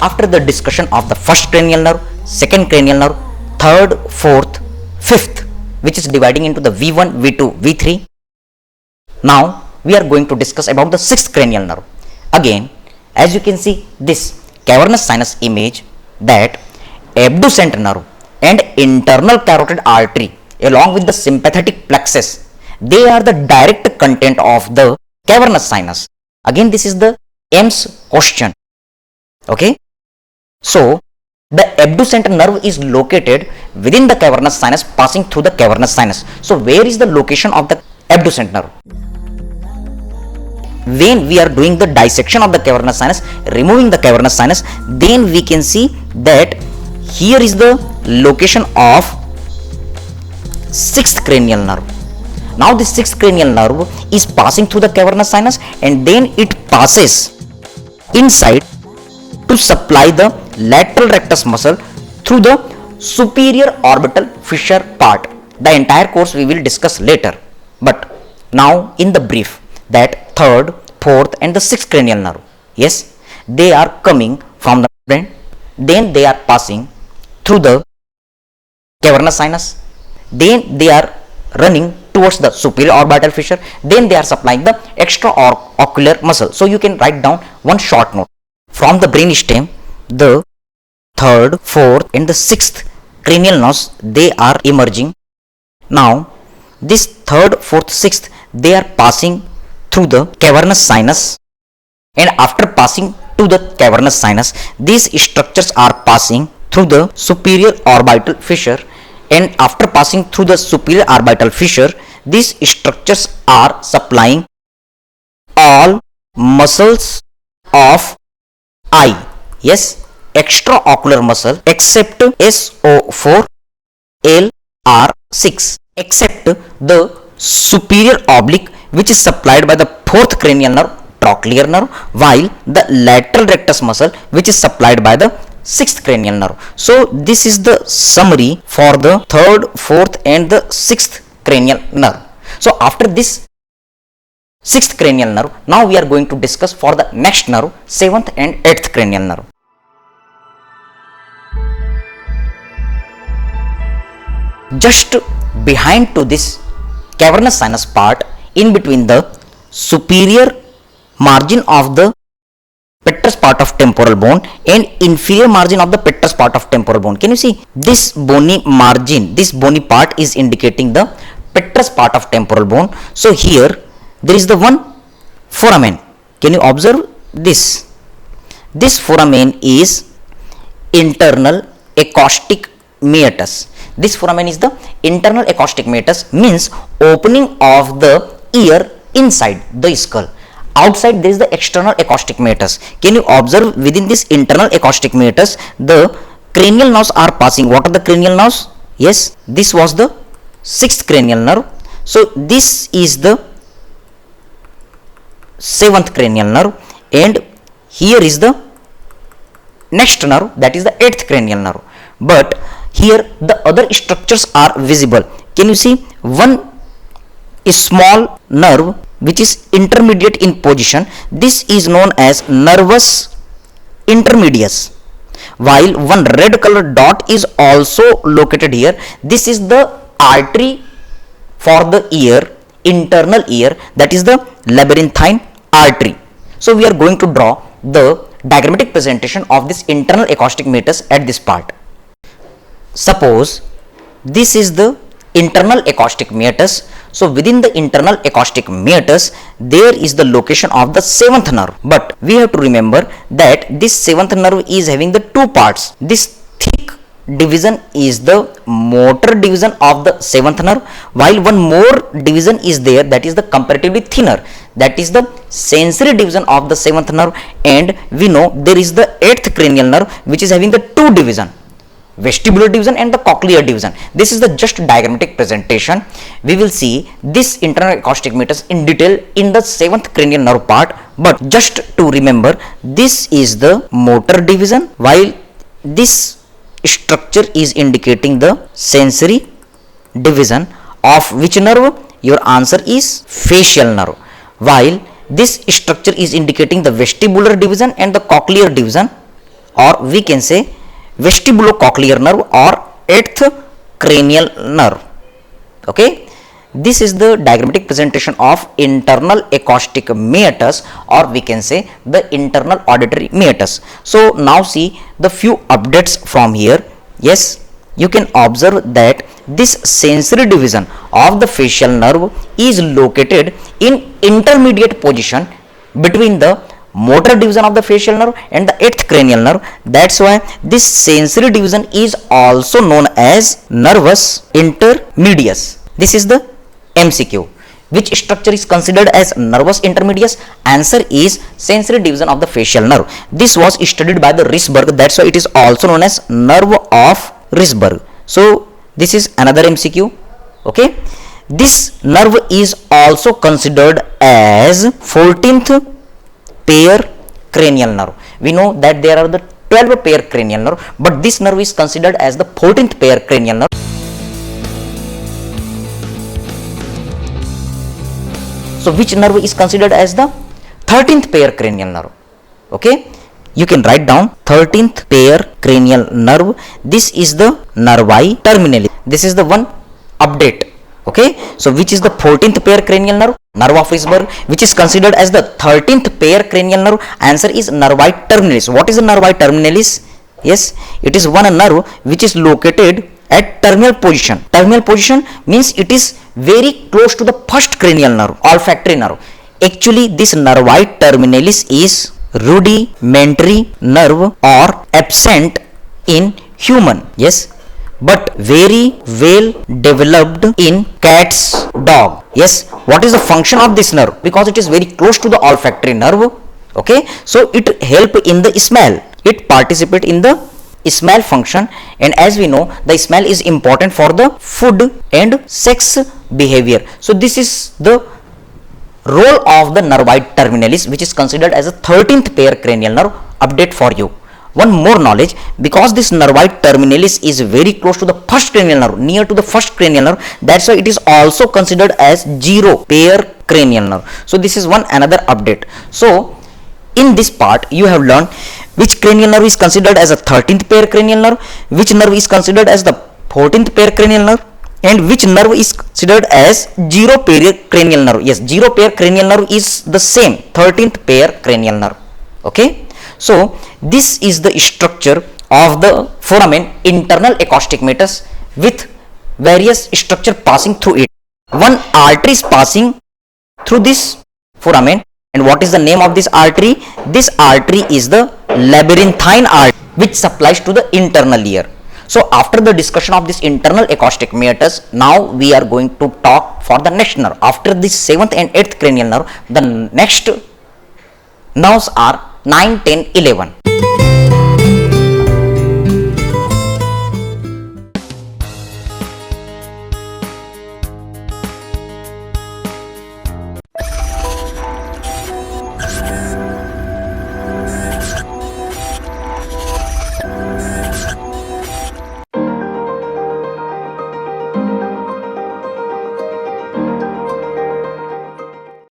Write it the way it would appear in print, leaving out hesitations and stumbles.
after the discussion of the first cranial nerve, second cranial nerve, third, fourth, fifth, which is dividing into the V1, V2, V3. Now we are going to discuss about the sixth cranial nerve. Again, as you can see this cavernous sinus image, that abducent nerve and internal carotid artery along with the sympathetic plexus, they are the direct content of the cavernous sinus. Again, this is the AIIMS question. Okay, so the abducent nerve is located within the cavernous sinus, passing through the cavernous sinus. So where is the location of the abducent nerve? When we are doing the dissection of the cavernous sinus, removing the cavernous sinus, then we can see that here is the location of sixth cranial nerve. Now this sixth cranial nerve is passing through the cavernous sinus, and then it passes inside to supply the lateral rectus muscle through the superior orbital fissure part. The entire course we will discuss later, but now in the brief, that third, fourth and the sixth cranial nerve, yes, they are coming from the brain, then they are passing through the cavernous sinus, then they are running towards the superior orbital fissure, then they are supplying the extraocular muscle. So you can write down one short note. From the brain stem, the third, fourth and the sixth cranial nerves, they are emerging. Now this third, fourth, sixth, they are passing through the cavernous sinus, and after passing to the cavernous sinus, these structures are passing through the superior orbital fissure, and after passing through the superior orbital fissure, these structures are supplying all muscles of eye, yes, extraocular muscle, except SO4, LR6, except the superior oblique, which is supplied by the fourth cranial nerve, trochlear nerve, while the lateral rectus muscle, which is supplied by the sixth cranial nerve. So this is the summary for the third, fourth and the sixth cranial nerve. So after this sixth cranial nerve, now we are going to discuss for the next nerve, seventh and eighth cranial nerve. Just behind to this cavernous sinus part, in between the superior margin of the petrous part of temporal bone and inferior margin of the petrous part of temporal bone, can you see this bony margin, this bony part is indicating the petrous part of temporal bone. So here there is the one foramen. Can you observe this? This foramen is internal acoustic meatus. This foramen is the internal acoustic meatus, means opening of the ear inside the skull. Outside there is the external acoustic meatus. Can you observe within this internal acoustic meatus, the cranial nerves are passing. What are the cranial nerves? Yes, this was the sixth cranial nerve. So this is the seventh cranial nerve, and here is the next nerve, that is the eighth cranial nerve. But here the other structures are visible. Can you see one small nerve which is intermediate in position? This is known as nervus intermedius, while one red color dot is also located here. This is the artery for the ear, internal ear, that is the labyrinthine artery. So we are going to draw the diagrammatic presentation of this internal acoustic meatus at this part. Suppose this is the internal acoustic meatus. So within the internal acoustic meatus, there is the location of the seventh nerve. But we have to remember that this seventh nerve is having the two parts. This thick division is the motor division of the seventh nerve, while one more division is there, that is the comparatively thinner, that is the sensory division of the seventh nerve. And we know there is the eighth cranial nerve, which is having the two division, vestibular division and the cochlear division. This is the just diagrammatic presentation. We will see this internal acoustic meatus in detail in the seventh cranial nerve part, but just to remember, this is the motor division, while this structure is indicating the sensory division. Of which nerve? Your answer is facial nerve, while this structure is indicating the vestibular division and the cochlear division or we can say vestibulocochlear nerve or eighth cranial nerve. Okay, this is the diagrammatic presentation of internal acoustic meatus, or we can say the internal auditory meatus. So now see the few updates from here. Yes, you can observe that this sensory division of the facial nerve is located in intermediate position between the motor division of the facial nerve and the eighth cranial nerve. That's why this sensory division is also known as nervus intermedius. This is the MCQ. Which structure is considered as nervus intermedius? Answer is sensory division of the facial nerve. This was studied by the Risberg. That's why it is also known as nerve of Risberg. So this is another MCQ. Okay, this nerve is also considered as 14th pair cranial nerve. We know that there are the 12 pair cranial nerve, but this nerve is considered as the 14th pair cranial nerve. So which nerve is considered as the 13th pair cranial nerve? Okay, you can write down 13th pair cranial nerve. This is the nervi terminalis. This is the one update. Okay, so which is the 14th pair cranial nerve? Nerve of Risberg. Which is considered as the 13th pair cranial nerve? Answer is nervi terminalis. What is the nervi terminalis? Yes, it is one nerve which is located at terminal position. Terminal position means it is very close to the first cranial nerve, olfactory nerve. Actually, this nervi terminalis is rudimentary nerve or absent in human. Yes, but very well developed in cat's dog. Yes, what is the function of this nerve? Because it is very close to the olfactory nerve. Okay, so it help in the smell. It participate in the smell function, and as we know, the smell is important for the food and sex behavior. So this is the role of the nervi terminalis, which is considered as a 13th pair cranial nerve. Update for you. One more knowledge, because this nervi terminalis is very close to the first cranial nerve, near to the first cranial nerve, that's why it is also considered as 0 pair cranial nerve. So this is one another update. So in this part you have learned which cranial nerve is considered as a 13th pair cranial nerve, which nerve is considered as the 14th pair cranial nerve, and which nerve is considered as 0 pair cranial nerve. Yes, 0 pair cranial nerve is the same 13th pair cranial nerve. Okay, so this is the structure of the foramen internal acoustic meatus with various structure passing through it. One artery is passing through this foramen, and what is the name of this artery? This artery is the labyrinthine artery, which supplies to the internal ear. So after the discussion of this internal acoustic meatus, now we are going to talk for the next nerve. After this 7th and 8th cranial nerve, the next nerves are 9, 10, 11.